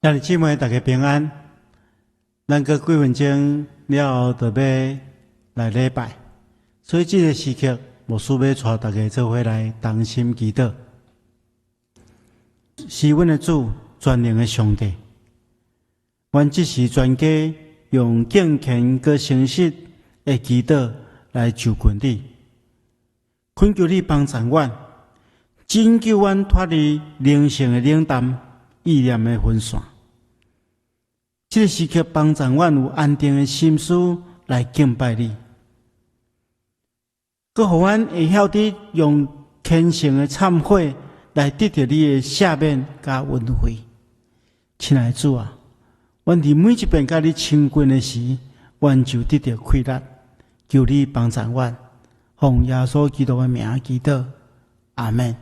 兄弟姊妹，大家平安。咱过几分钟了后，就要来礼拜，所以这个时刻，牧师要带大家做伙来同心祈祷。是阮的主，全能的上帝。阮即时全家用敬虔佮诚实的祈祷来求困你，恳求你帮助阮，拯救阮脱离灵性的冷淡、意念的分散。这个时刻帮助阮有安定的心思来敬拜你，佮互阮会晓得用虔诚的忏悔来得到你的赦免甲恩惠。亲爱的主啊，阮伫每一遍甲你亲近的时，阮就得到快乐。求你帮助阮，奉耶稣基督的名祈祷，阿门。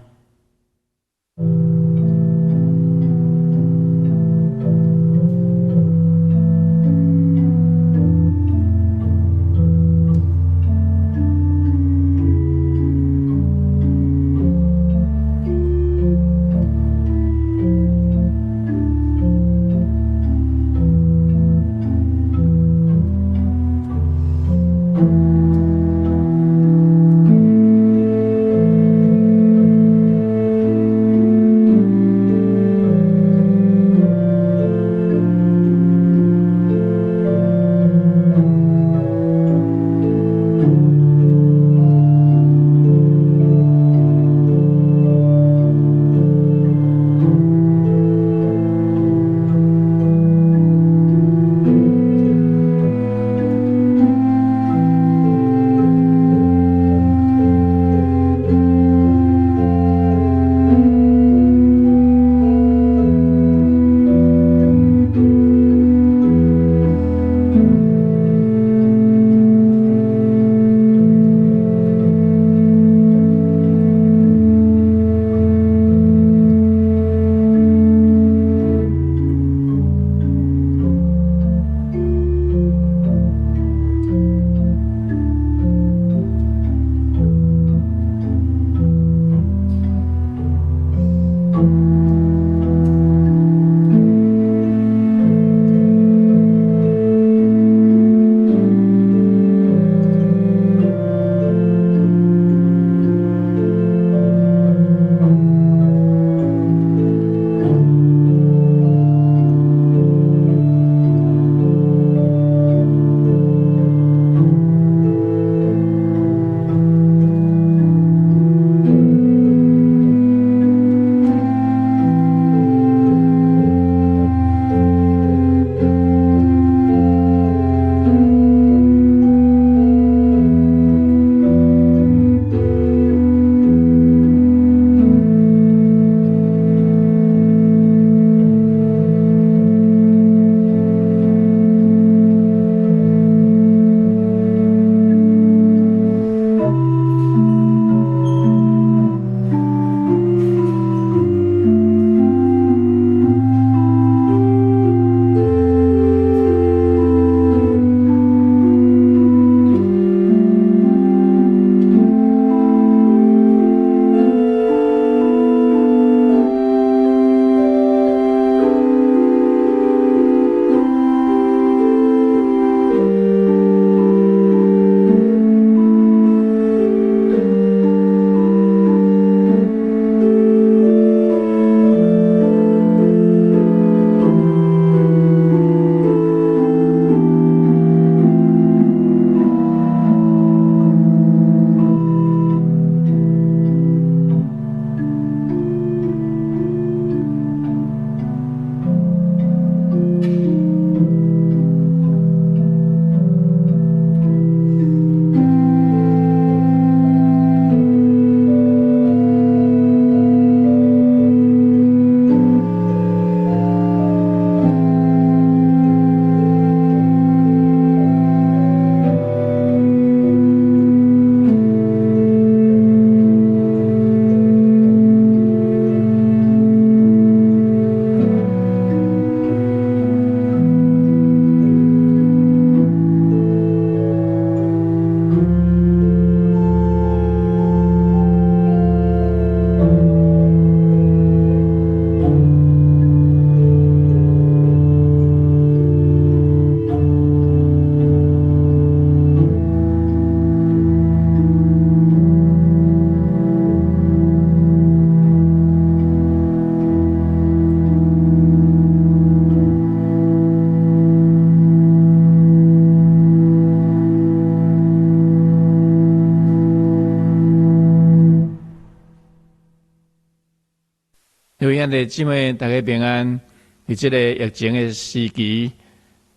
兄弟姊妹大家平安。伫这个疫情的时期，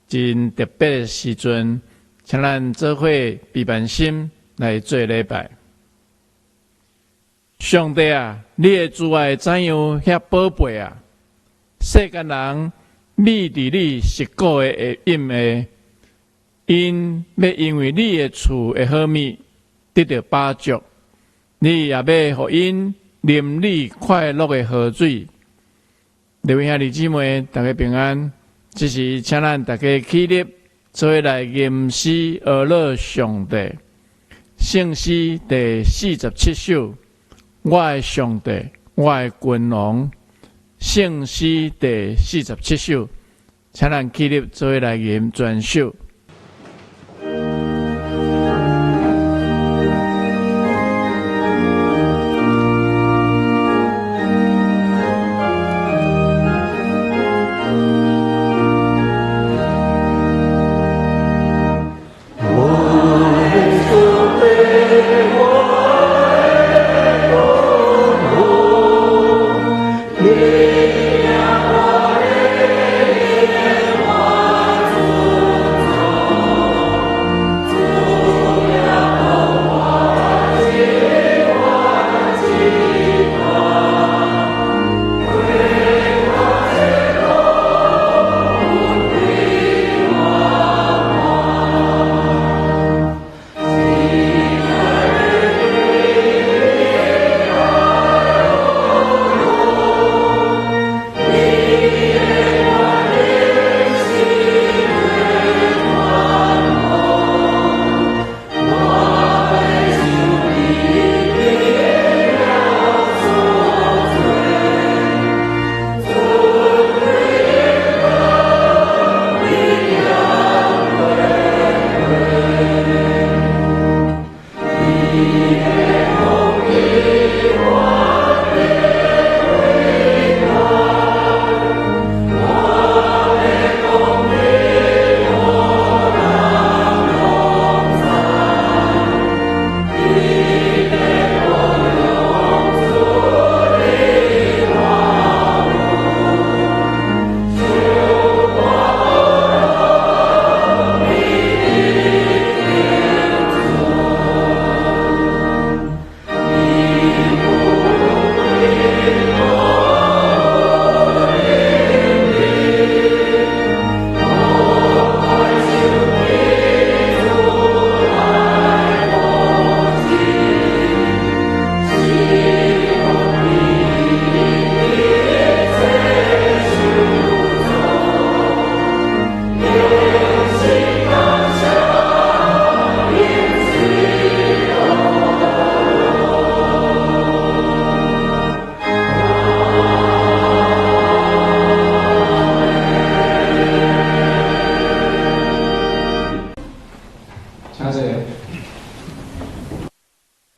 真特别的时阵，请咱做伙备办心来做礼拜。上帝啊，你的慈爱怎样遐宝贝啊？世间人秘伫你实果的隐的，因要因为你的厝的好物得到饱足，你也要互因啉你快乐的河水。各位兄弟姊妹，大家平安。这是请咱大家起立，做伙来吟诗而乐上帝。圣诗第47首，我的上帝，我的君王。圣诗第47首，请咱起立，做伙来吟全首。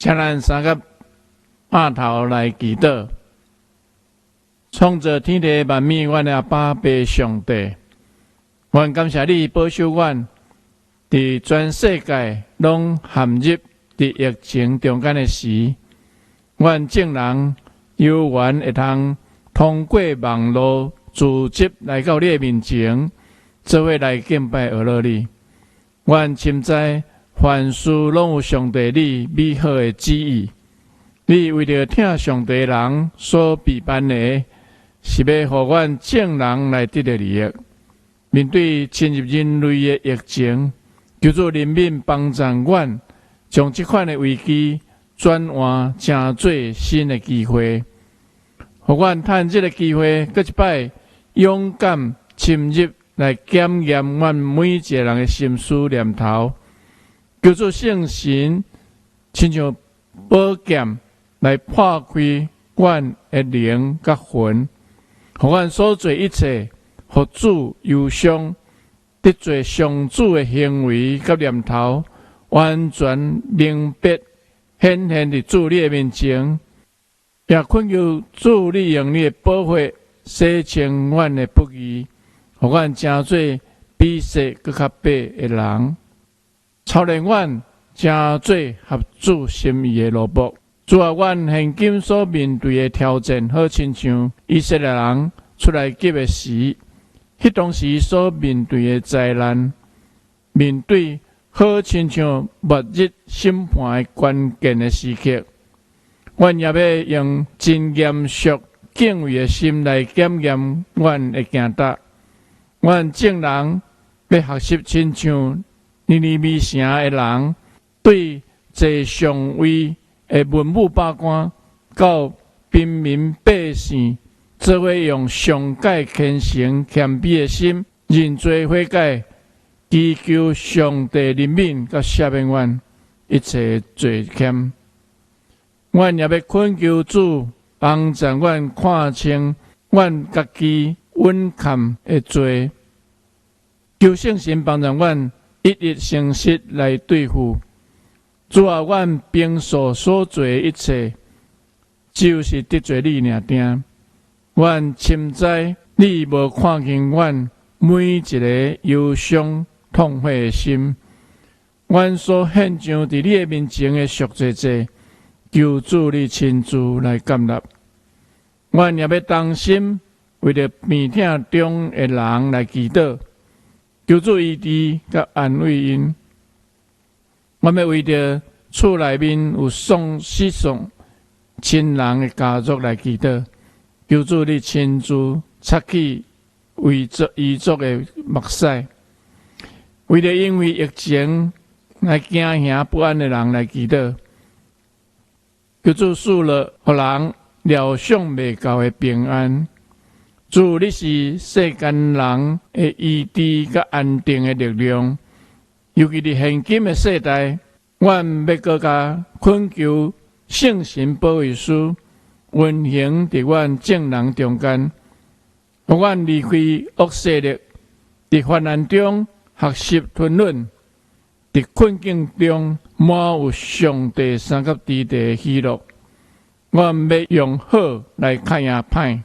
请咱三个擘头来祈祷，创造天地万物，阮的阿爸爸上帝，阮感谢你保守阮，伫全世界拢陷入伫疫情中间的时，阮众人有缘会通过网络组织来到你的面前，做伙来敬拜阿罗你。阮深知凡事拢有上帝你美好的旨意。你为着听上帝人所备办的，是要互阮众人来得到利益。面对侵入人类的疫情，求主怜悯帮助阮，将这款的危机转换成做新的机会，互阮趁这个机会，搁一摆勇敢深入来检验阮每一个人的心思念头。求主圣神亲像宝剑来破开阮的灵甲魂，互阮所做一切，互主忧伤，得做上主的行为甲念头，完全明白显现伫主你的面前，也恳求主你用你的保护洗清阮的不义，互阮成做比世更较白的人。操练阮，成做合主心意的萝卜。主啊，阮现今所面对的挑战，好亲像以色列人出来劫的时，迄当时所面对的灾难，面对好亲像末日审判的关键的时刻，阮也要用真严肃敬畏的心来检验阮的行达。阮众人要学习亲像尼尼微城的人，对这上位的文武百官到平民百姓，做伙用上界虔诚谦卑的心，认罪悔改，祈求上帝怜悯甲赦免阮一切罪愆。阮也要恳求主帮助阮看清阮家己稳欠的罪，求圣神帮助阮一日诚实来对付。主啊，阮平素所做的一切，就是得罪你尔定。阮深知你无看见阮每一个忧伤痛悔的心，阮所献上伫你的面前的赎罪祭，求主你亲自来接纳。阮也要当心，为着病痛中的人来祈祷，求主医治甲安慰因。阮要为着厝内面有失丧亲人的家族来祈祷，求主你亲自擦去遗族的目屎。为着因为疫情来惊吓不安的人来祈祷，求主赐了予人料想未到的平安。主你是世间人的医治甲安定的力量，尤其伫现今的世代，阮要搁加恳求圣神保惠师运行伫阮众人中间，互阮离开恶势力，伫患难中学习吞忍，伫困境中满有上帝三角之地的喜乐。阮要用好来看赢歹，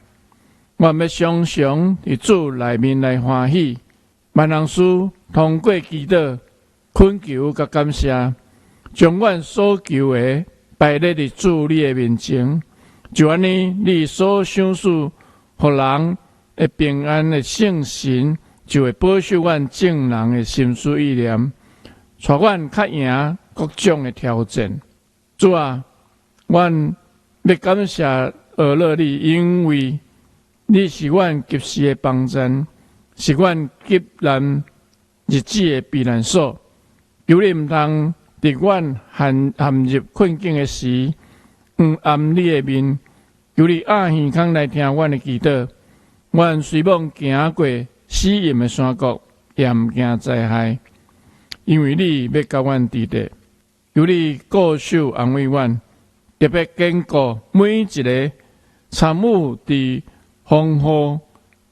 阮要常常伫主内面来欢喜。万能师通过祈祷、恳求甲感谢，将阮所求的摆列伫主你的面前。就安尼，你所想事，互人的平安的圣神，就会保守阮众人的心思意念，带阮较赢各种的挑战。主啊，阮要感谢俄勒你，因为你是阮及时的帮助，是阮急难日子的避难所。求你毋通伫阮陷入困境的时，暗你的面。求你耳康来听阮的祈祷。阮虽望行过死荫的山谷，也毋惊灾害，因为你要甲阮伫地。求你固守安慰阮，特别坚固每一个参与伫防护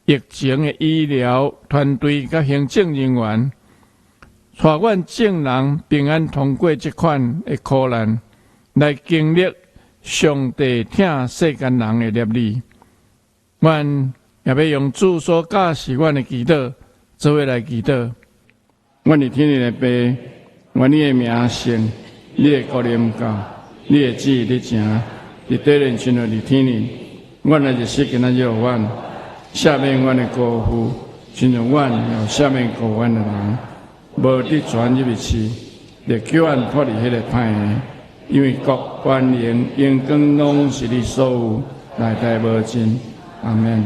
疫情的医疗团队甲行政人员，带阮众人平安通过这款的苦难，来经历上帝听世间人的念力。阮也要用主所教示阮的祈祷，做伙来祈祷。阮的天父的爸，愿你的名圣，你的国临到，你的旨意伫成，伫地人亲像伫天里。阮的日时今仔日予阮，赦免阮的过负，亲像阮也赦免过阮的人，无得传入去，就叫阮脱离迄个歹的。因为国、权、能、荣光拢是你所有，代代无尽。阿们。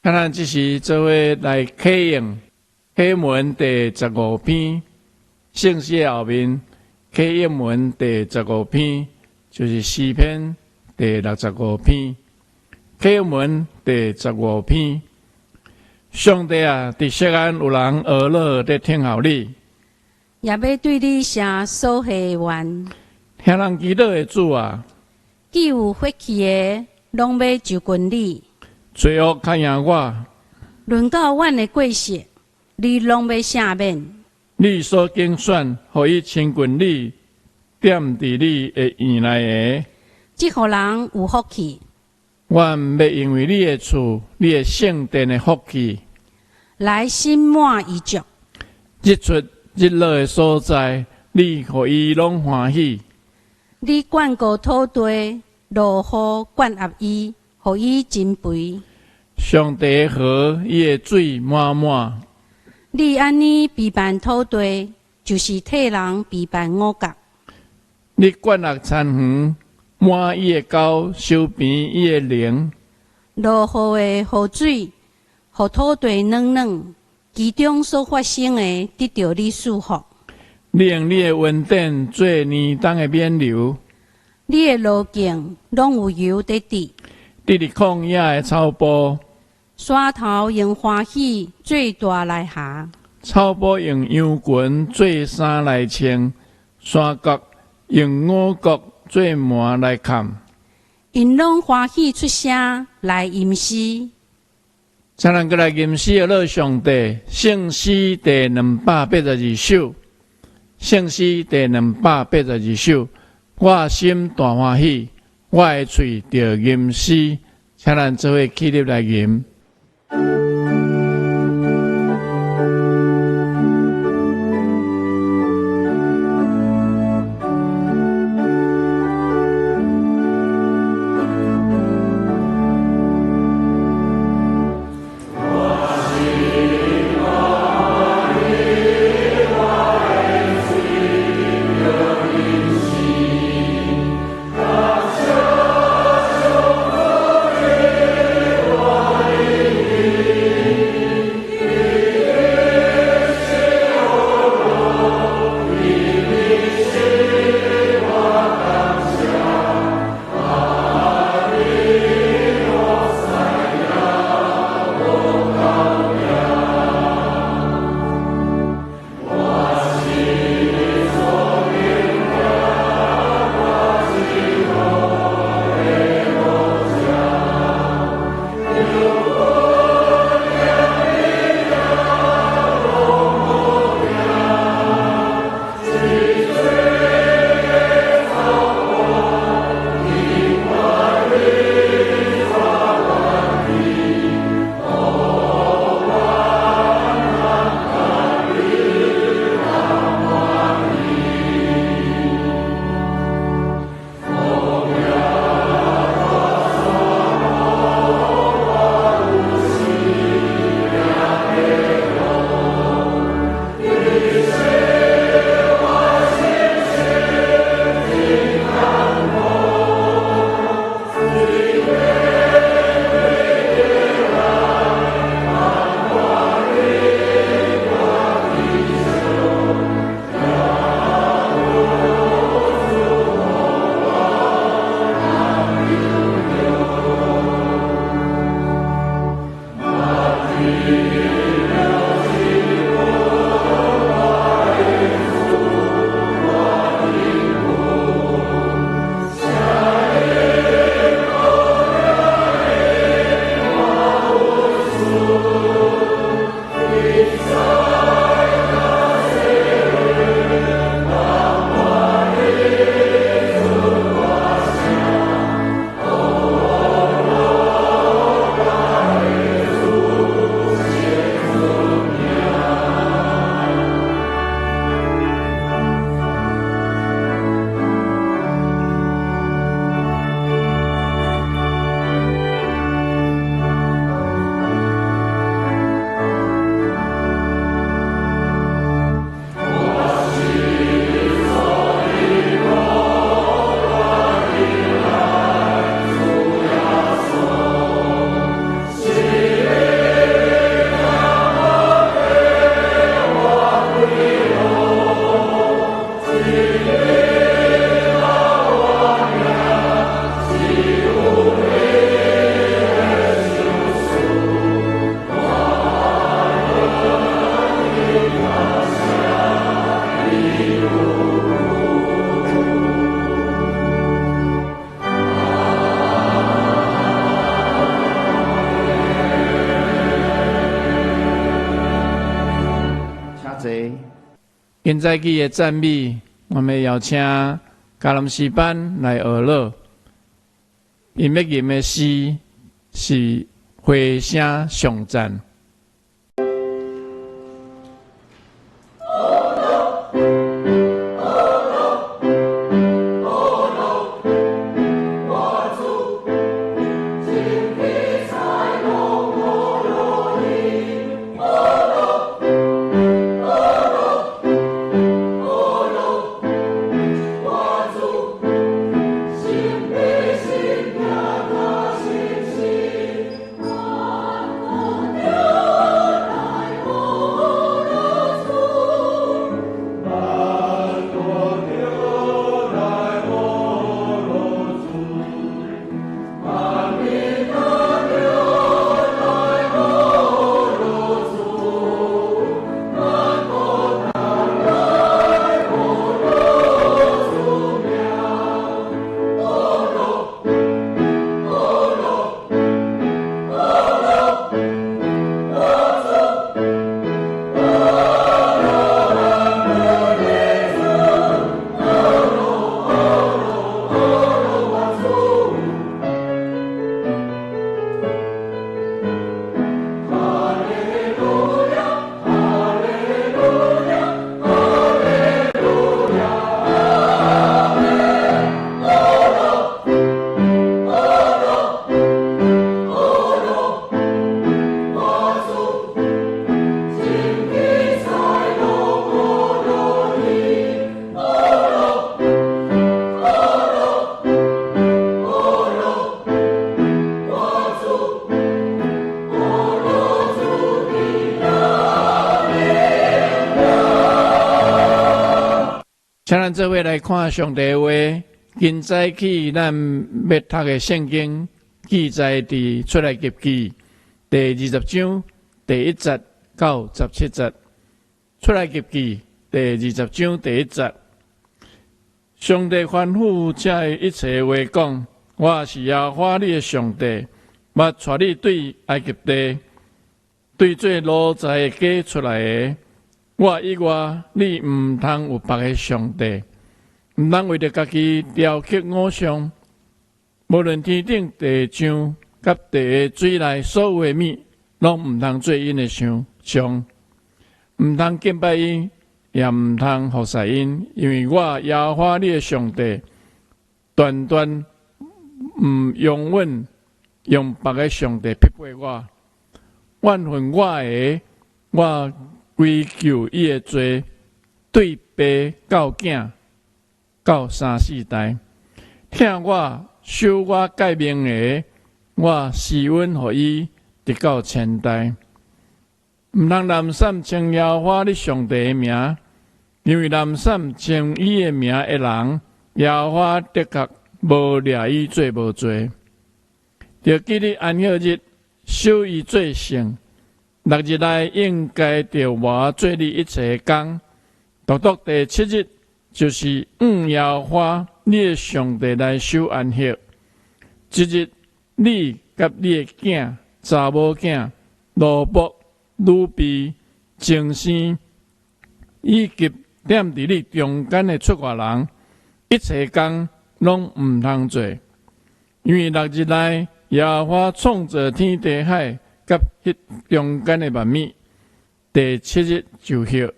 咱这是做伙来启用启文第15篇，圣诗后面启用文第15篇，就是诗篇第65篇。启用文第15篇，上帝啊，伫锡安有人俄勒在听候你，也要对你写所下愿。听人祈祷的主啊，既有血气的，拢要就近你；罪恶较赢我，论到阮的过失，你拢要赦免。你所拣选，互伊亲近你，踮伫你的院内的，即互人有福气。阮要因为你的厝、你的圣殿的福气，来心满意足。日出日落的所在，你互伊拢欢喜。你灌溉土地，落雨灌压伊，互伊真肥。上帝的河，伊的水满满。你安尼陪伴土地，就是替人陪伴五角。你灌压田园，满伊的沟，修平伊的陵。落雨的雨水，互土地软软，其中所发生的，得到你祝福。你用你的温典做年冬的冕旒，你的路径拢有油得滴，你伫旷野的草坡，山头用欢喜做大来下，草坡用羊群做衫来穿，山角用五角做麻来砍。因拢欢喜出声来吟诗。请人过来吟诗的乐上帝，圣诗第282首，圣诗第282首，我心大欢喜，我的嘴着吟诗，请咱做伙起立来吟。现在起的赞美，我们邀请迦南诗班来学乐。因要吟的诗是回声颂赞。请咱做伙来看上帝话。今早起，咱要读的圣经记载伫出埃及记第20章第1节到17节。出埃及记第20章第1节，上帝吩咐这一切话讲：我是耶和华你的上帝，捌带你对埃及地，对做奴才的家出来的。我以外，你毋通有别个上帝，毋通为着家己雕刻偶像。无论天顶地上，甲地的水内所有的物，拢毋通做因的像，毋通敬拜因，也毋通服侍因，因为我耶和华你的上帝，断断永远用别个上帝匹配我。怨恨我的，我归咎伊的罪，对爸到囝到3、4代，听我守我诫命的，我施恩予伊，直到1000代。毋通滥散称耶和华你上帝的名，因为滥散称伊的名的人，耶和华的确无掠伊做无罪。着记日安息日，守伊做圣。6日内应该着我做你一切工，独独第7日就是耶和华你的上帝来守安息。即日你甲你的囝、查某囝、奴仆、女婢、精生，以及踮伫你中间的出外人，一切工拢毋通做，因为6日内耶和华创造天地海。甲迄中间的万物，第7日就歇，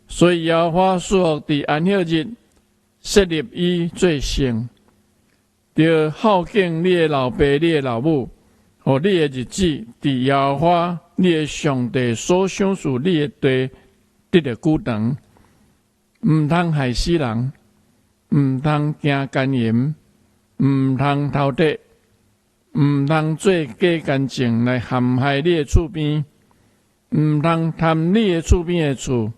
所以耶和华赐福伫安息日，设立伊做圣。着孝敬你的老爸、你的老母，互你的日子伫耶和华你的上帝所赏赐你的地得着久长。毋通害死人，毋通行奸淫，毋通偷盗。毋通做假干净来陷害你的厝边，毋通贪你的厝边的厝，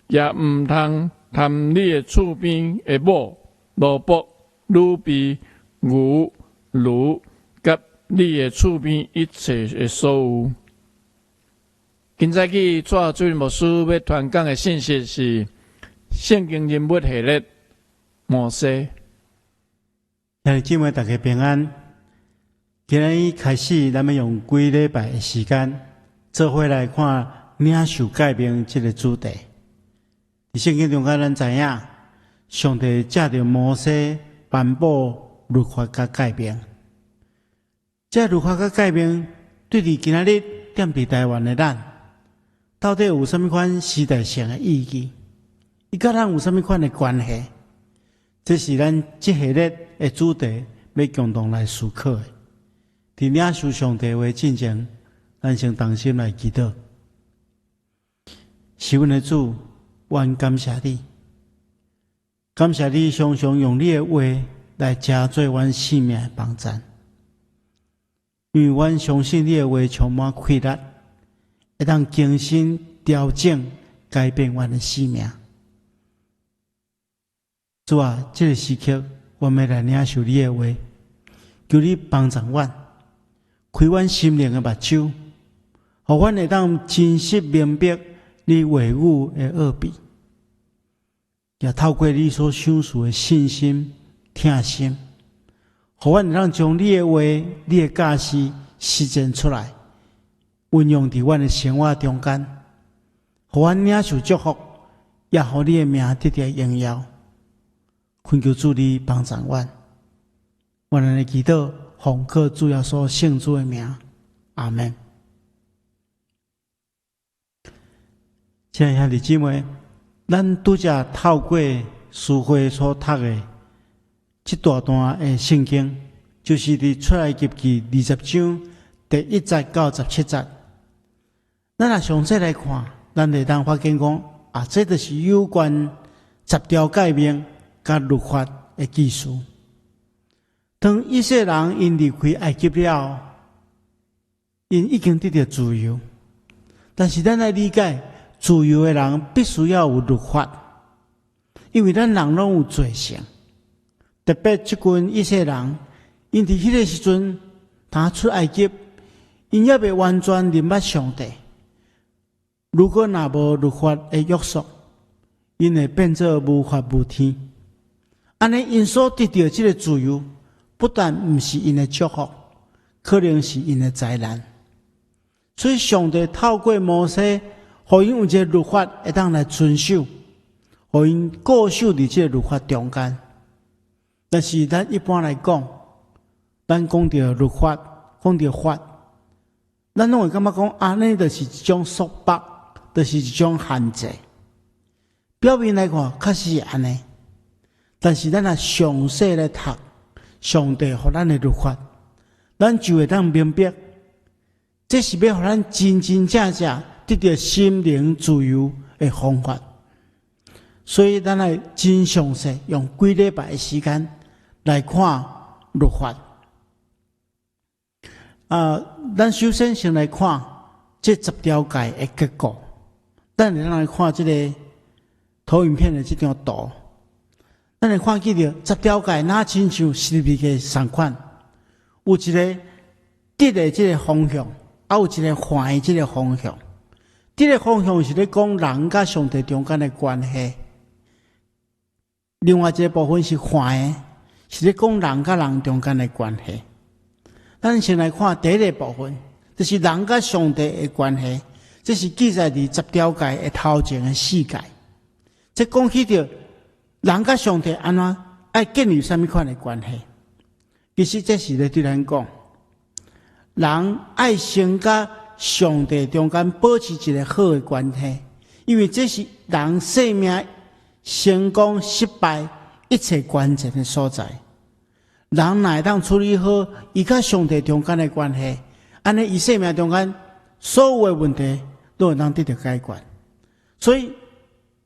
也毋通贪你的厝边的某、奴仆、女婢、牛、驴，甲你的厝边一切的所有。今早起，主任牧师要传讲的信息是圣经人物系列摩西。兄弟姊妹，大家平安。今日开始，咱们用几礼拜的时间，做伙来看领受诫命这个主题。伫圣经中间，咱知影，上帝借着摩西颁布律法甲诫命。这律法甲诫命，对伫今仔日踮伫台湾的咱，到底有啥物款时代性的意义？伊甲咱有啥物款的关系？这是咱这系列的主题要共同来思考的。伫领受上帝话进前，咱先同心来祈祷。是阮的主，愿感谢你，感谢你常常用你的话来加做阮生命的帮助。因为阮相信你的话充满气力，会当更新、调整、改变阮的生命。主啊，这个时刻，阮要来领受你的话，求你帮助阮，开阮心灵的目睭，互阮会当真实明白你话语的奥秘，也透过你所享受的信心、听心，互阮会当将你的话、你的教示实践出来，运用伫阮的生活中间，互阮领受祝福，也互你的名得到荣耀。恳求主你帮助阮，阮安尼祈祷，奉靠主耶稣圣主的名，阿门。亲爱的兄弟姊妹，咱拄则透过书会所读的这大段的圣经，就是伫出埃及记20章第1节到17节。咱若详细来看，咱会当发现讲，这就是有关10条诫命甲律法的记述。当以色列人因离开埃及了，因已经得到自由，但是咱来理解，自由的人必须要有律法，因为咱人拢有罪性。特别这群以色列人，因伫迄个时阵，他出埃及，因也未完全认捌上帝。如果若无律法的约束，因会变作无法无天。安尼，因所得到这个自由，不但毋是因的祝福，可能是因的灾难。所以，上帝透过摩西，互因有一个律法会当来遵守，互因固守伫这个律法中间。但是，咱一般来讲，咱讲到律法，讲到法，咱拢会感觉讲，安尼就是一种束缚，就是一种限制。表面来看，确实是安尼。但是，咱若详细来读上帝互咱的律法，咱就会当明白，这是要互咱真真正正得到心灵自由的方法。所以，咱来真详细用几礼拜的时间来看律法。咱首先先来看这10条诫的结果。咱来看这个投影片的这张图。咱来看见着10条诫，哪亲像是立的相款，有一个直的这个方向，也有一个反的这个方向。这个方向是咧讲人甲上帝中间的关系，另外一个部分是反的，是咧讲人甲人中间的关系。咱先来看第一个部分，就是人甲上帝的关系，这是记载伫10条诫的头前的4诫。这讲起着人甲上帝安怎爱建立什么款的关系？其实这是咧对咱讲，人爱先甲上帝中间保持一个好的关系，因为这是人生命成功失败一切关键的所在。人若会当处理好伊甲上帝中间的关系，安尼伊生命中间所有的问题都会当得到解决。所以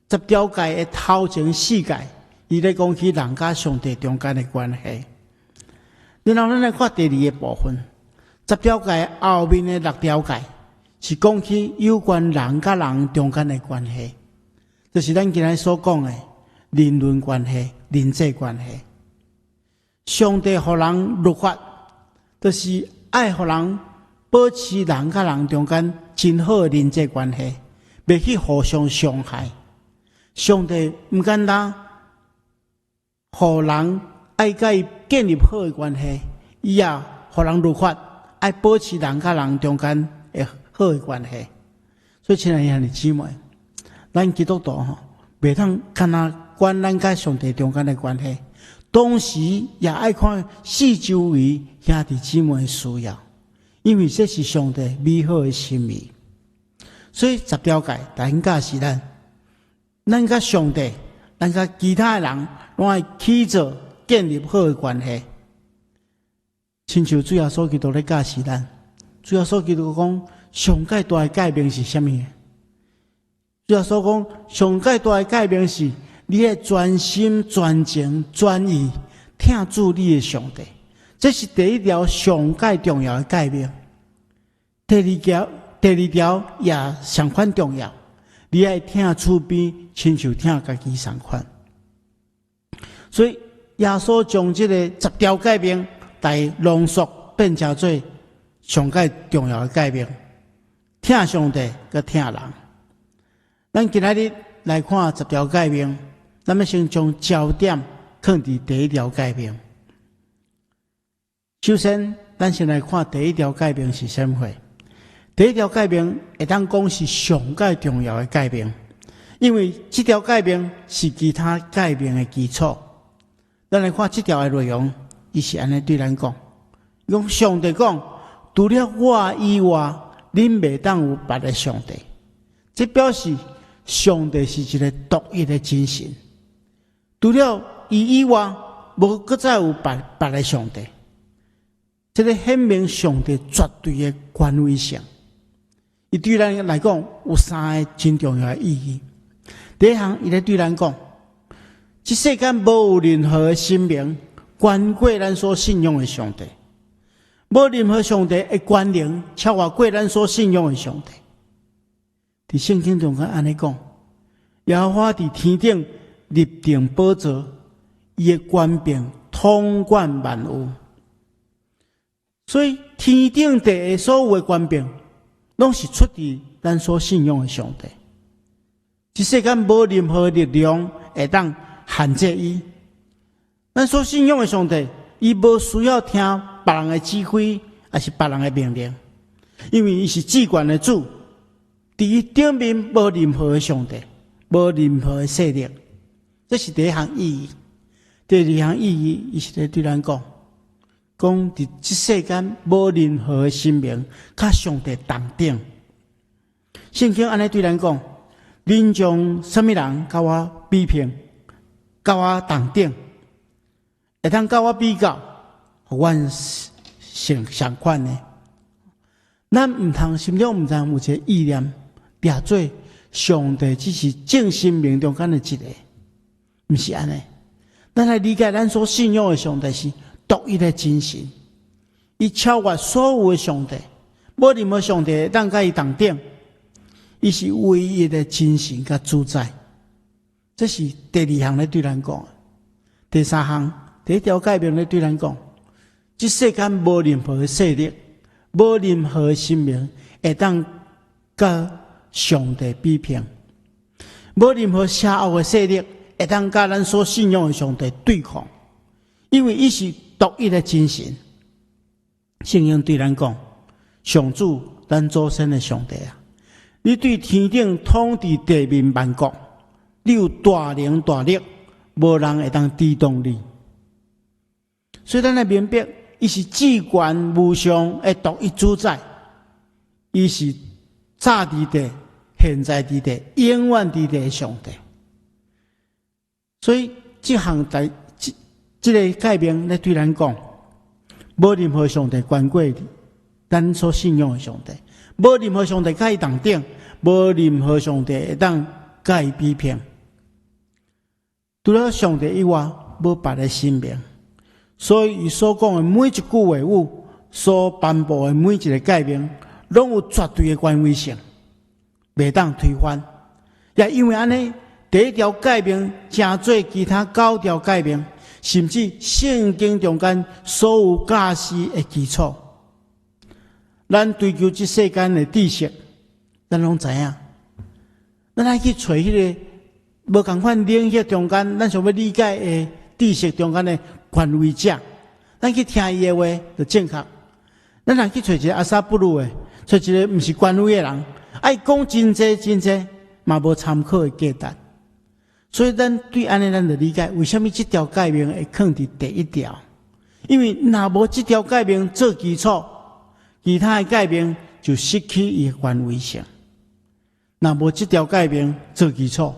10条诫的头前4诫，伊咧讲起人甲上帝中间的关系。然后咱来看第2个部分，10条诫后面的6条诫是讲起有关人甲人中间的关系，就是咱今日所讲的人伦关系、人际关系。上帝互人律法，就是爱互人保持人甲人中间真好的人际关系，袂去互相伤害。上帝唔简单，互人爱甲伊建立好的关系，伊也互人律法，爱保持人甲人中间的好的关系。所以，亲爱的兄弟姊妹，咱基督徒袂通干那管咱甲上帝中间的关系，同时也爱看四周围兄弟姊妹的需要，因为这是上帝美好的心意。所以10条戒，大家是咱甲上帝，咱甲其他的人，拢爱起做建立好的关系。亲像主耶稣基督咧教示咱，主耶稣基督讲，上界大的改变是啥物？主耶稣讲，上界大的改变是，你要专心、专情、专意听主你的上帝，这是第一条上界重要的改变。第二条也相款重要，你爱听主边，亲像听家己相款。所以耶稣将这个10条改变，来浓缩变成做上界重要的改变。听上帝，佮听人。咱今仔日来看10条改变，咱们先将焦点放伫第一条改变。首先，咱先来看第一条改变是啥物货？第一条改变会当讲是上界重要的改变，因为这条改变是其他改变的基础。咱来看这条的内容，伊是安尼对咱讲：用上帝讲，除了我以外，恁袂当有别的上帝。这表示上帝是一个独一的真神，除了伊以外，无搁再有别的上帝。这个显明上帝绝对的权威性。伊对咱来讲有3个真重要的意义。第一项，伊咧对咱讲，这世间无有任何的生命关过咱所信仰的上帝，无任何上帝的权能超越过咱所信仰的上帝。伫圣经中间安尼讲，耶和华伫天顶立定宝座，伊的权柄统管万有。所以天顶地下所有的权柄，拢是出自咱所信仰的上帝。这世间无任何力量会当限制伊。咱所信仰的上帝，伊无需要听别人的指挥，还是别人的命令，因为伊是至权的主。伫伊顶面无任何的上帝，无任何的势力。这是第一项意义。第二项意义，伊是在对咱讲，伫这世间无任何的生命甲上帝同等。圣经安尼对咱讲，恁将什么人甲我比拼，甲我同等，会通甲我比较，阮相款呢？咱毋通心中毋知有一个意念，掠做上帝只是正生命中间的一个，毋是安尼。咱来理解咱所信仰的上帝是独一的真神，伊超越所有的上帝，无任何上帝当甲伊同等，伊是唯一的真神甲主宰。这是第二项咧对咱讲。第三项，第一条改变咧对咱讲，这世间无任何的势力，无任何的生命会当甲上帝比拼，无任何邪恶的势力会当甲咱所信仰的上帝对抗，因为伊是独一的真神。圣经对咱讲，上主咱祖先的上帝啊，你对天顶统治地面万国，你有大能大力，无人会当抵挡你。所以咱来明白，伊是至权无上的独一主宰，伊是早伫地、现在伫地、永远伫地的上帝。所以这个改变咧对咱讲，无任何上帝关过咱所信仰的上帝，无任何上帝甲伊同等，无任何上帝会当甲伊比拼。除了上帝以外，无别的生命。所以伊所讲的每一句话语，所颁布的每一个改变，拢有绝对的权威性，袂当推翻。也因为安尼，第一条改变加做其他9条改变，甚至圣经中间所有教示的基础。咱追求这世间的知识，咱拢知影。咱爱去找迄个无同款领域中间，咱想要理解的知识中间的权威者，咱去听伊的话就正确。咱若去找一个阿萨布鲁的，找一个毋是权威的人，爱讲真济真济，嘛无参考的价值。所以咱对安尼咱就理解，为什么这条诫命会放伫第一条？因为若无这条诫命做基础，其他的诫命就失去伊权威性。若无这条诫命做基础，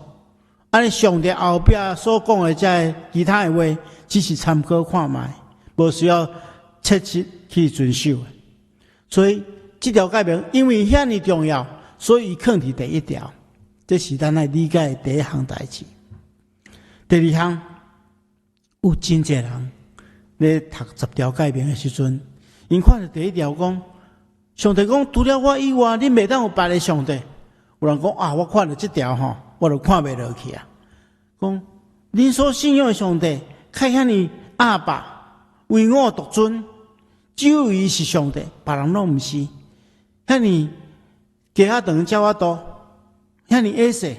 安尼上帝后壁所讲的这其他的话，只是参考看卖，无需要切实去遵守的。所以这条诫命因为遐尼重要，所以放伫第一条。这是咱来理解的第一项代志。第二项，有真济人咧读10条诫命的时阵，因看到第一条讲，上帝讲除了我以外，你袂当有别的上帝。有人讲啊，我看到这条吼，我就看袂落去啊。讲恁所信仰的上帝，开遐尼阿爸，唯我独尊，只有伊是上帝，别人拢毋是。遐尼鸡仔肠鸟仔肚，遐尼矮细，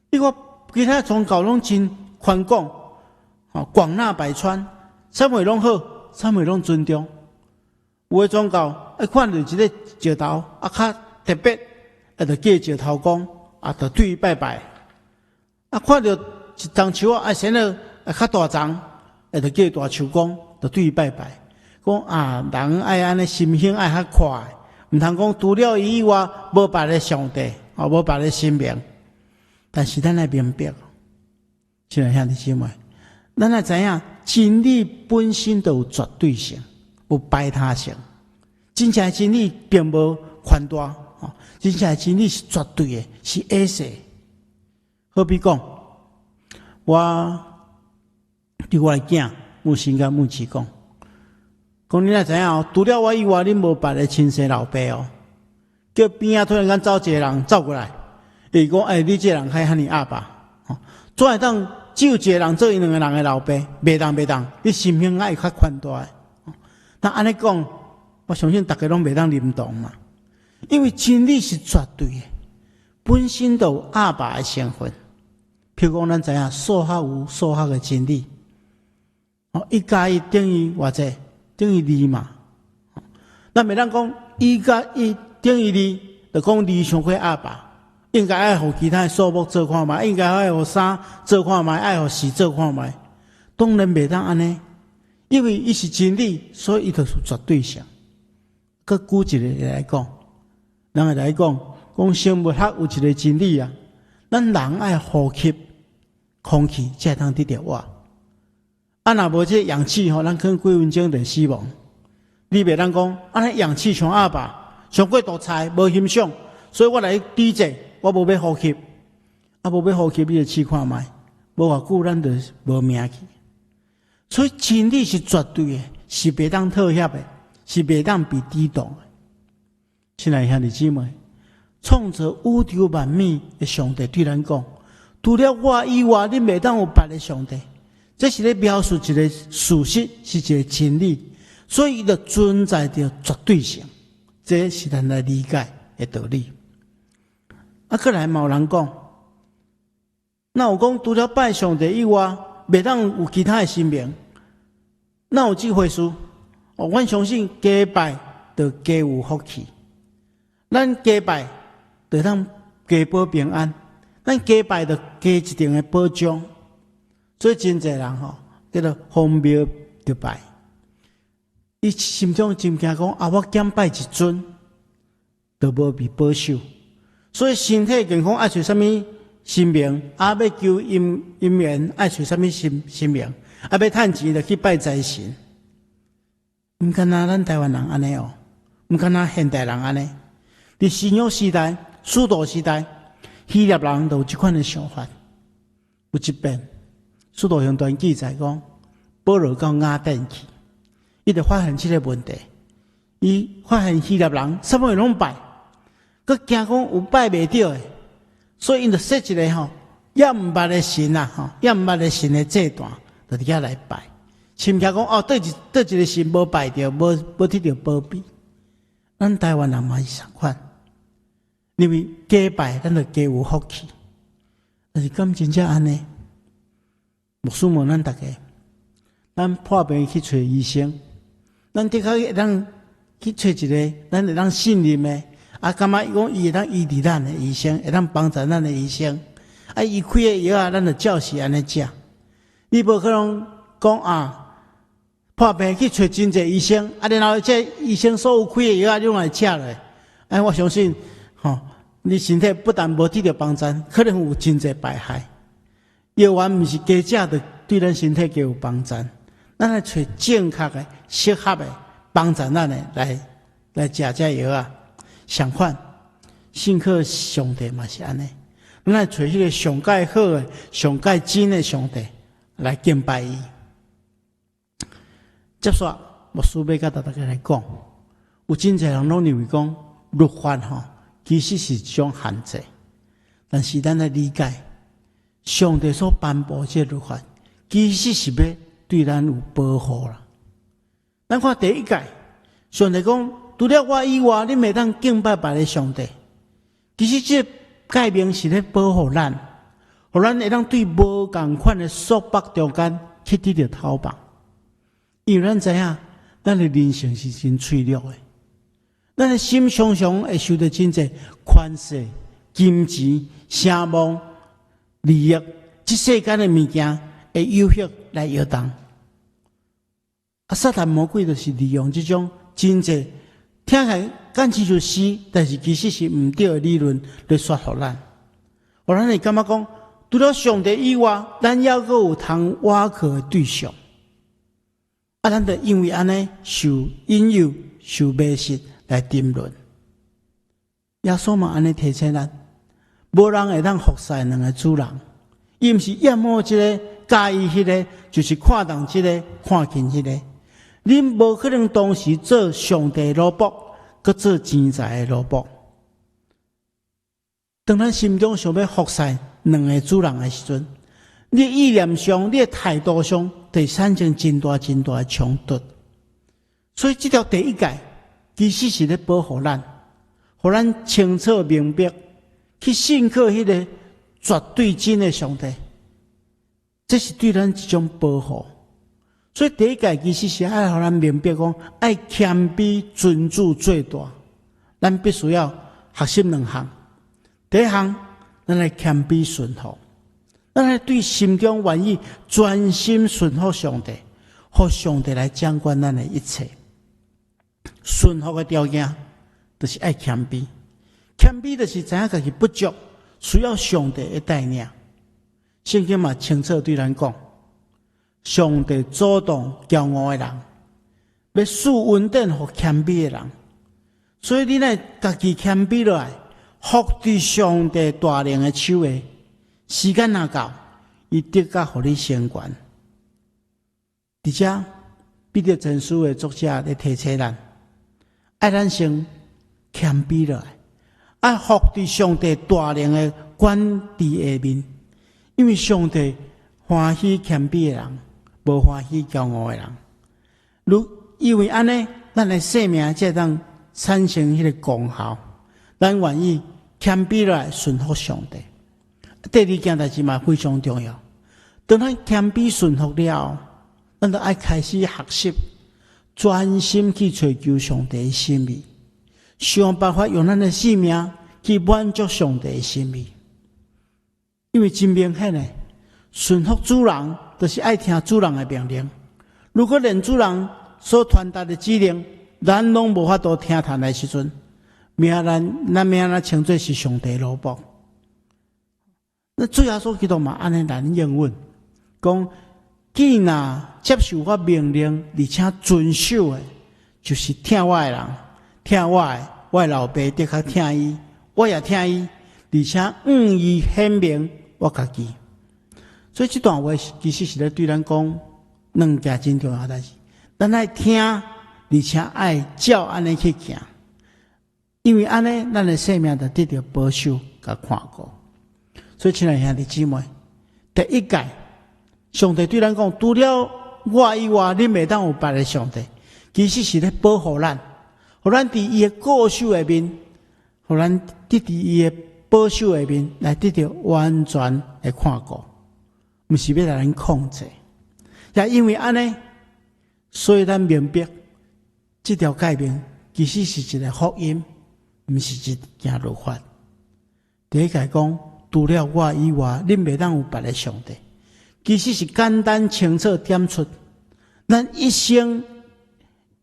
你看其他宗教拢真宽广，广纳百川，啥物拢好，啥物拢尊重。有的宗教看到一个石头较特别，就叫石头公，就对伊拜拜。看到一丛树显得较大丛，就叫大树公，就对伊拜拜。讲人爱安尼心性爱较快，毋通讲除了伊以外，无别的上帝，无别的神明。但是咱来明白，亲爱兄弟姊妹，咱来知影真理本身就有绝对性，有排他性。真正的真理并无宽大，真正的真理是绝对的，是矮细。好比讲，我对我的囝母亲甲母亲讲，你若知影除了我以外，恁无别的亲生老爸哦。叫边仔突然间走一个人走过来。伊讲，你这人还喊你阿爸，怎会当只有一个人做伊两个人的老爸？袂当，你心胸爱较宽大的。那安尼讲，我相信大家拢袂当认同嘛。因为真理是绝对的，本身就有阿爸的成分。譬如讲，咱知影数学有数学的真理，1+1等于偌济？等于2嘛。咱袂当讲1+1等于2，就讲2上过阿爸。应该爱互其他数目做看卖，应该爱互3做看卖，爱互4做看卖。当然袂当安尼，因为伊是真理，所以伊就是绝对性。佮举一个来讲，人会来讲生物学有一个真理啊，咱人爱呼吸空气才会当得到活。若无这氧气咱可能几分钟就死亡。你袂当讲安尼氧气像阿爸，上过独裁，无欣赏，所以我来抵制。我无要呼吸，无要呼吸，你就试看卖，无偌久咱就无命去。所以真理是绝对的，是袂当妥协的，是袂当被抵挡的。亲爱兄弟姊妹，创造宇宙万物的上帝对咱讲，除了我以外，你袂当有别的上帝。这是咧描述一个事实，是一个真理，所以伊就存在着绝对性。这是咱来理解的道理。再来嘛有人讲，那有讲除了拜上帝以外，袂当有其他的神明，那有这回事？阮相信加拜就加有福气，咱加拜就当加保平安，咱加拜就加一定的保障。所以真侪人叫做荒谬就拜，伊心中真惊讲我减拜一尊，就无被保守。所以身体健康爱找什么神明，要求姻缘爱找什么神明，要趁钱就去拜财神。毋敢若咱台湾人安尼毋敢若现代人安尼。伫新约时代、苏道时代，希腊人都有这款的想法。有一遍，使徒行传记载讲，保罗到雅典去，伊就发现这个问题。伊发现希腊人什么拢拜。佮惊讲有拜袂着诶，所以因就设一个也毋捌的神也毋捌的神的祭坛，就伫遐来拜。心惊讲对一个神无拜着，无得到保庇。咱台湾人嘛是同款，因为假拜咱就加有福气。但是敢真正安尼？牧师问咱大家，咱破病去找医生，咱的确会当去找一个咱会当信任的。感觉伊讲伊会当医治咱的医生，会当帮助咱的医生，啊，伊开的药啊，咱就照实安尼食。你无可能讲啊，破病去找真济医生，啊，然后这医生所有开的药啊，用来吃咧。哎，我相信，你身体不但无得到帮助，可能有真济败害。药丸毋是加食的，对咱身体皆有帮助。咱来找正确的、适合的帮助咱的来食这药啊。相反，信靠上帝嘛是安尼，咱来找迄个上介好的、上介真的上帝来敬拜伊。接煞，牧师要甲大家来讲，有真济人拢认为讲律法其实是一种限制，但是咱来理解，上帝所颁布这律法，其实是要对咱有保护啦。咱看第一届，上帝讲，除了我以外，你袂当敬拜别个上帝。其实这诫命是咧保护咱，互咱会当对无共款的束缚中间去得到逃亡。因为咱知影，咱的人生是真脆弱的，咱的心常常会受到真济权势、金钱、声望、利益，这世间的物件会诱惑来摇动。撒旦魔鬼就是利用这种真济听起来看起就是死，但是其实是毋对的理论来说服咱，互咱会感觉讲，除了上帝以外，咱还阁有通倚靠的对象。咱就因为安尼受引诱、受迷失来沉沦。耶稣嘛安尼提醒咱，无人会当服侍两个主人，伊毋是厌恶这个，介意迄个，就是看重这个，看轻迄个。恁无可能同时做上帝奴仆，搁做钱财的奴仆。当咱心中想要服侍两个主人的时阵，你的意念上、你的态度上，会产生真大的冲突。所以这条第一诫其实是咧保护咱，互咱清楚明白，去信靠迄个绝对真的上帝，这是对咱一种保护。所以第一诫其实是爱互咱明白讲，爱谦卑尊主最大。咱必须要学习两项。第一项，咱来谦卑顺服，咱来对心中愿意专心顺服上帝，互上帝来掌管咱的一切。顺服的条件，就是爱谦卑。谦卑就是知影家己不足，需要上帝的带领。圣经嘛清楚对咱讲。上帝主动骄傲的人，要赐恩典给谦卑的人。所以你呢，家己谦卑落来，服伫上帝大能的手下。时间若到，伊得甲互你升官。而且，彼得前书的作者咧提醒咱，爱咱先谦卑落来，爱服伫上帝大能的管治下面，因为上帝欢喜谦卑的人。无欢喜骄傲的人，因为安尼，咱的生命才当产生迄个功效。咱愿意谦卑来顺服上帝。第二件代志嘛非常重要。当咱谦卑顺服了，咱就爱开始学习，专心去追求上帝的心意，想办法用咱的生命去满足上帝的心意。因为真明显的，顺服主人。就是爱听主人的命令。如果连主人所传达的指令，咱拢无法度听谈的时阵，咱命咱称作是上帝奴仆。那主耶稣基督嘛安尼难应允，讲既然接受我命令，而且遵守的，就是听我的人，听我的，我的老爸的确听伊，我也听伊，而且伊显明我家己。所以这段话其实是咧对咱讲两件真重要的代志，咱爱听，而且爱照安尼去行，因为安尼咱的生命就得到保守甲看顾。所以亲爱兄弟姊妹，第一诫，上帝对咱讲，除了我以外，你袂当有别的上帝，其实是咧保护咱，互咱伫伊的固守下面，互咱得伫伊的保守下面来得到完全的看顾。不是要来咱控制，也因为安尼，所以咱明白这条诫命其实是一个福音，不是一件律法。第一诫讲，除了我以外，恁袂当有别个上帝。其实是简单清楚点出，咱一生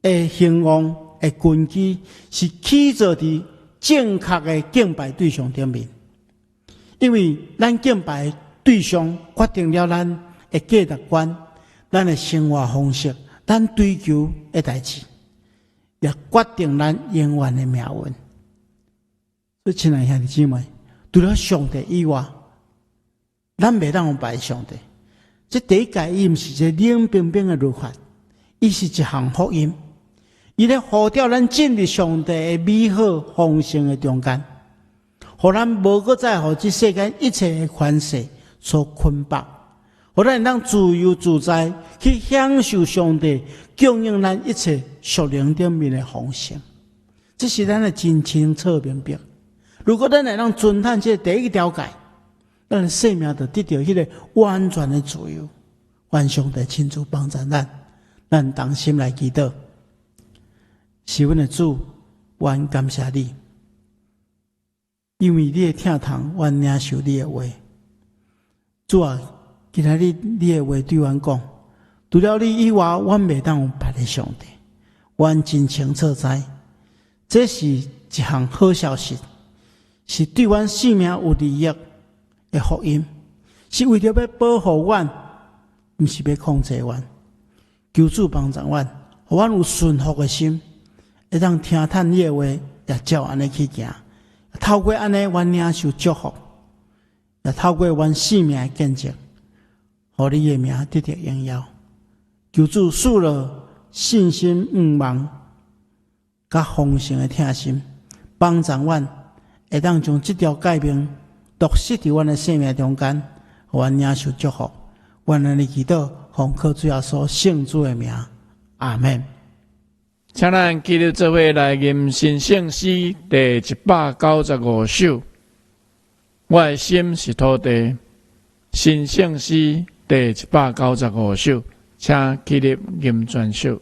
的兴旺的根基是起造伫正确的敬拜对象顶面，因为咱敬拜对象决定了咱的价值观、咱的生活方式、咱追求的代志，也决定咱永远的命运。所以，亲爱兄弟姊妹，除了上帝以外，咱袂当有别的上帝。这第一届伊毋是一个冷冰冰的律法，伊是一项福音。伊咧呼召咱进入上帝的美好丰盛的中间，互咱无搁再互这世间一切的权势所捆绑，互咱能自由自在去享受上帝供应咱一切属灵顶面的丰盛。这是咱的真清楚明白。如果咱能遵探这第一个条件，咱的生命就得到迄个完全的自由。愿上帝亲自帮助咱同心来祈祷。是阮的主，愿感谢你，因为你会听从阮领受你的话。主啊，今仔日你的话对阮讲，除了你以外，阮袂当有别的上帝。阮真清楚知，这是一项好消息，是对阮生命有利益的福音，是为着要保护阮，毋是要控制阮。求主帮助阮，互阮有顺服的心。会当听叹你的话，也照安尼去行。透过安尼，阮领受祝福；也透过阮生命的见证，互你的名得到荣耀。求主赐了信心愿望，甲丰盛的听心，帮助阮会当将这条诫命落实伫阮的生命中间，互阮领受祝福。愿安尼祈祷，奉靠主耶稣圣主的名，阿门。请咱记得做伙来吟新圣诗第195首。我的心是土地，新圣诗第195首，请记得吟全首。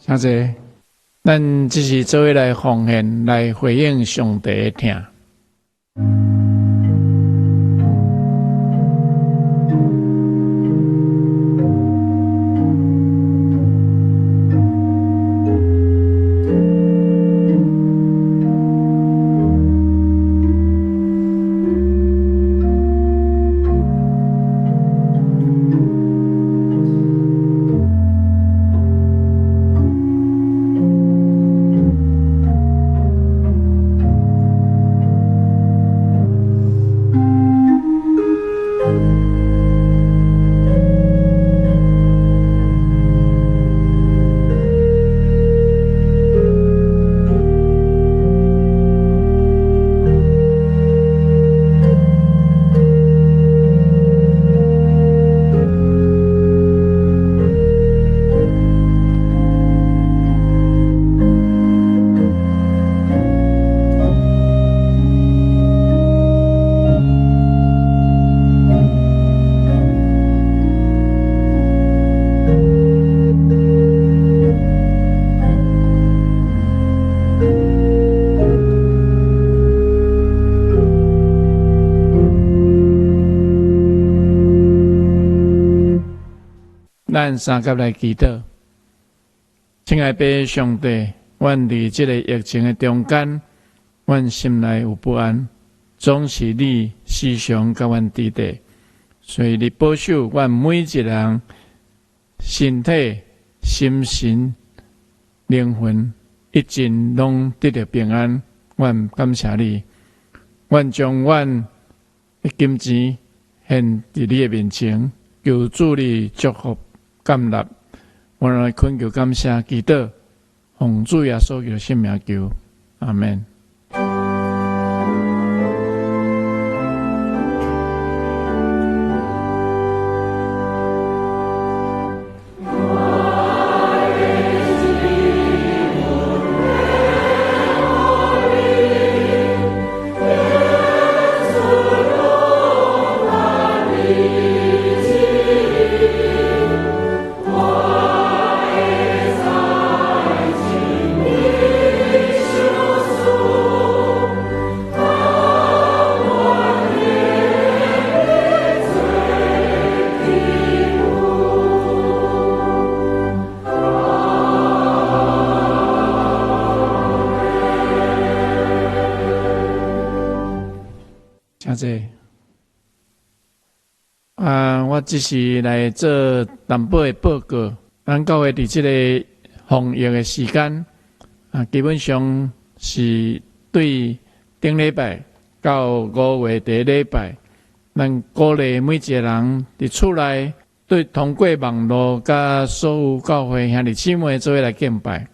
阿姐，咱只是做伙来奉献，来回应上帝的听。咱三甲来祈祷。亲爱的上帝，阮伫即个疫情的中间，阮心内有不安，总是你时常甲阮伫地，所以你保守阮每一人身体、心神、灵魂一尽拢得到平安。阮感谢你，阮将阮的金钱献伫你的面前，求主你祝福感纳。我来恳求感谢祈祷，奉主耶稣基督圣名求，阿门。我只是来做淡薄的报告。咱教会伫即个防疫的时间，基本上是对顶礼拜到5月第一礼拜，咱鼓励每一个人伫厝内对通过网络甲所有教会兄弟姊妹做伙来敬拜。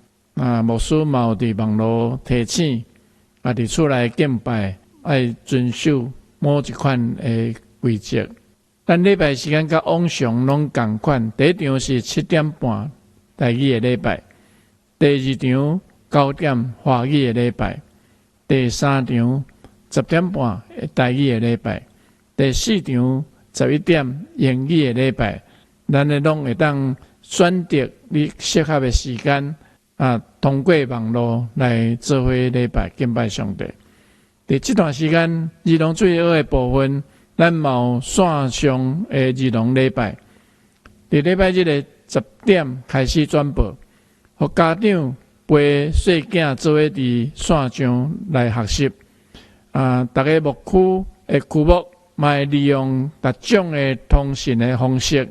牧师嘛有伫网络提醒，伫厝内敬拜爱遵守某一款的规则。咱礼拜时间甲往常拢同款，第一场是7点半台语的礼拜，第二场9点华语的礼拜，第三场10点半台语的礼拜，第四场11点英语的礼拜。咱咧拢会当选择你适合的时间，通过网络来做伙礼拜敬拜上帝。伫这段时间，儿童最后的部分。咱有线上的儿童礼拜，伫礼拜日的10点开始转播，互家长陪细囝做伙伫线上来学习。逐个牧区的区牧，嘛会利用各种的通讯的方式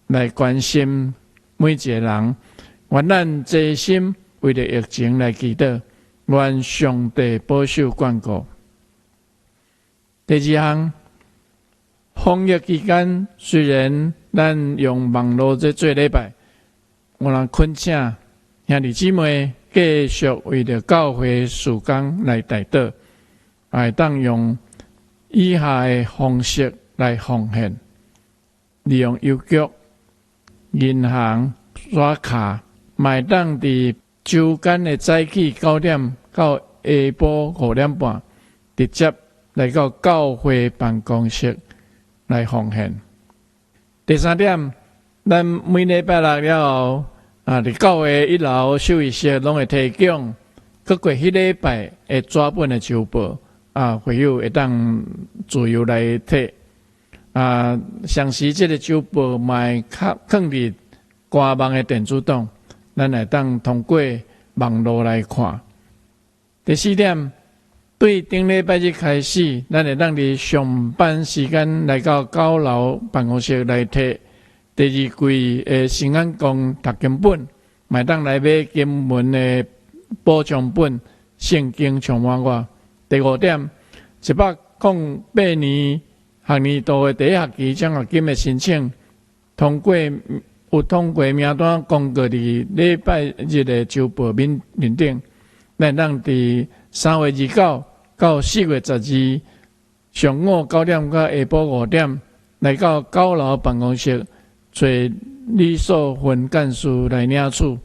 来关心每一个人。愿咱齐心为了疫情来祈祷，愿上帝保守眷顾。第二项。防疫期间，虽然咱用网络在做礼拜，我人恳请兄弟姊妹继续为着教会事工来代祷，会当用以下的方式来奉献：利用邮局、银行刷卡，买当伫周间的早起9点到下晡5点半，直接来到教会办公室。来奉献。第三点，咱每礼拜六了后，伫教会1楼休息室拢会提供各过迄礼拜的纸本的周报，会友会当自由来摕。详细这个周报嘛会放伫官网的电子档，咱会当通过网络来看。第四点。对顶礼拜日开始，咱会当伫上班时间来到9楼办公室来摕第二季的新安公读经本，买当来买经文的补充本、圣经充满我。第5点，108年学年度的第一学期奖学金的申请，通过名单公告伫礼拜日的周报面顶，咱当伫3月29到4月12上午9点到下晡5点，来到9楼办公室，找理所分干事来领取。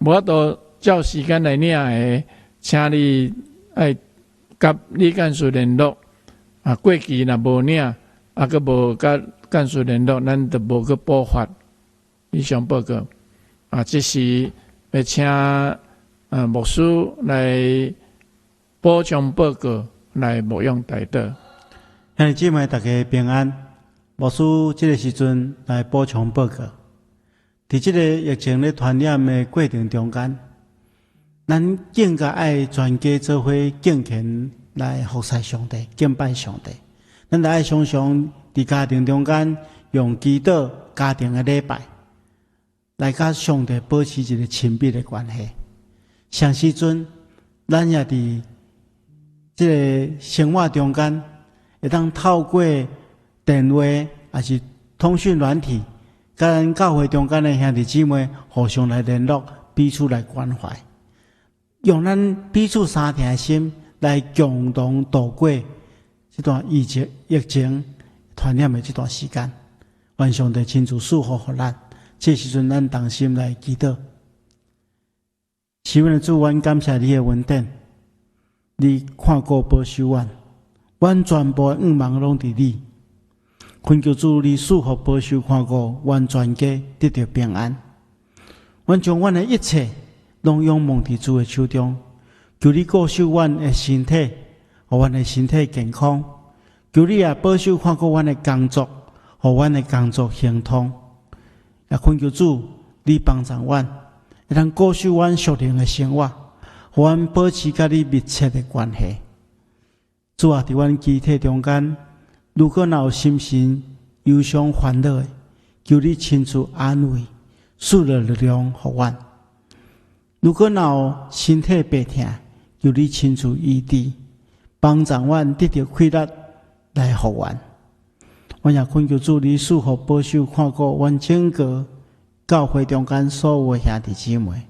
无法度照时间来领的，请你爱甲李干事联络。过期若无领，佮无甲干事联络，咱就无去补发。以上报告。这是要请牧师来。补充报告来牧养代祷。兄弟姊妹大家平安。牧师这个时阵来补充报告。伫即个疫情咧传染的过程中间，咱更加爱全家做伙敬虔来服侍上帝、敬拜上帝。咱来爱常常伫家庭中间用祈祷、家庭的礼拜，来甲上帝保持一个亲密的关系。上时阵，咱也伫即个生活中间，会当透过电话还是通讯软体，甲咱教会中间的兄弟姊妹互相来联络，彼此来关怀，用咱彼此相听的心来共同度过这段疫情传染的这段时间。愿上帝亲自赐福予咱。这时阵，咱同心来祈祷。慈爱的主，阮感谢你的恩典，你看顾保守阮，阮全部的愿望拢伫你。恳求主，你赐福保守看顾阮全家得到平安。阮将阮的一切拢仰望伫主的手中，求你顾守阮的身体，互阮的身体健康。求你也保守看顾阮的工作，互阮的工作亨通。也恳求主，你帮助阮，会当顾守阮属灵的生活，互阮保持甲你密切的关系。主啊，伫阮肢体中间，如果若有心神忧伤烦恼的，求你亲自安慰，赐了力量互阮。如果若有身体病痛，求你亲自医治，帮助阮得到快乐来复原。阮也恳求主，你赐福保守看顾阮整个教会中间所有的兄弟姊妹。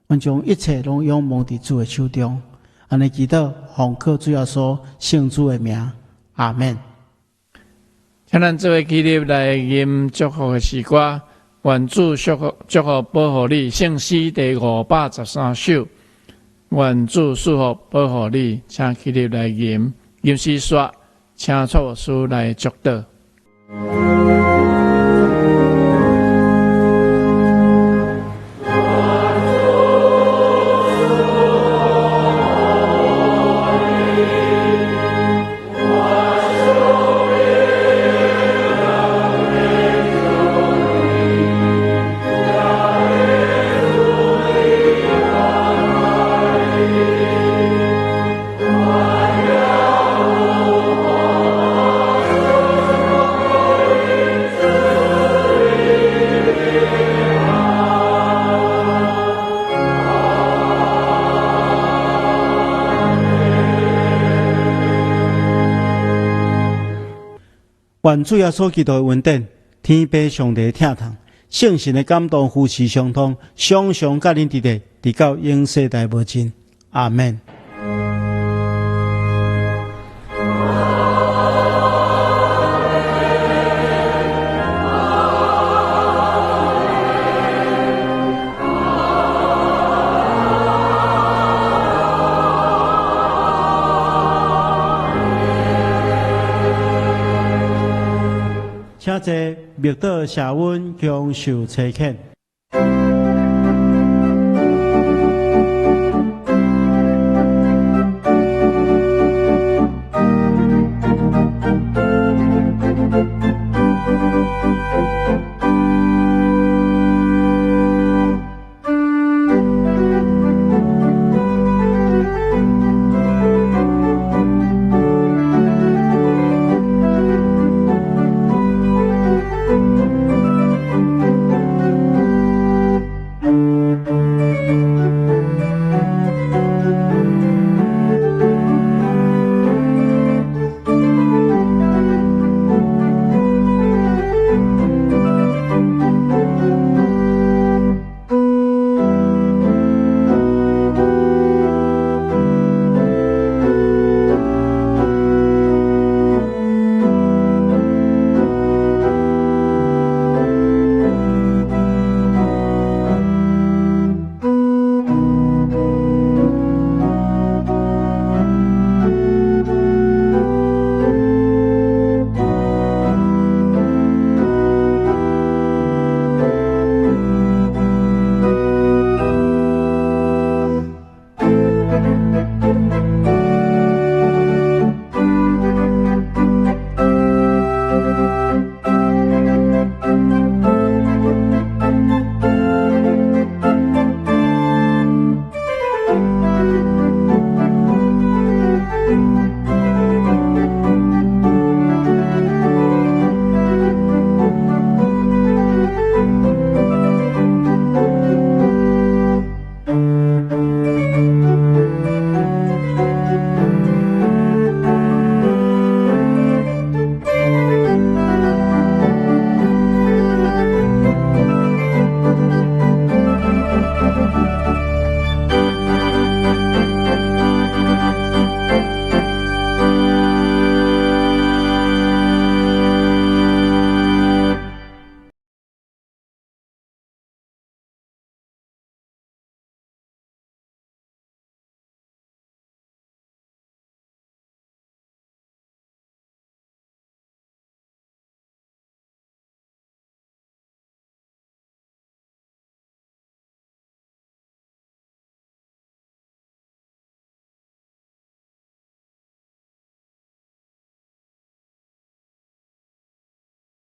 阮将一切拢仰望伫主的手中，安尼祈祷，奉靠主耶稣圣主的名，阿免。请咱做起立来吟祝福的诗歌，愿主祝福保护你。圣诗第513首，愿主赐福保护你。请起立来吟诗说，请错书来祝祷。愿主耶稣基督的恩典，天父上帝疼痛，圣神的感动，夫妻相通，常常甲恁伫地，直到永世代无尽。阿免。请坐，密道社温享受车客。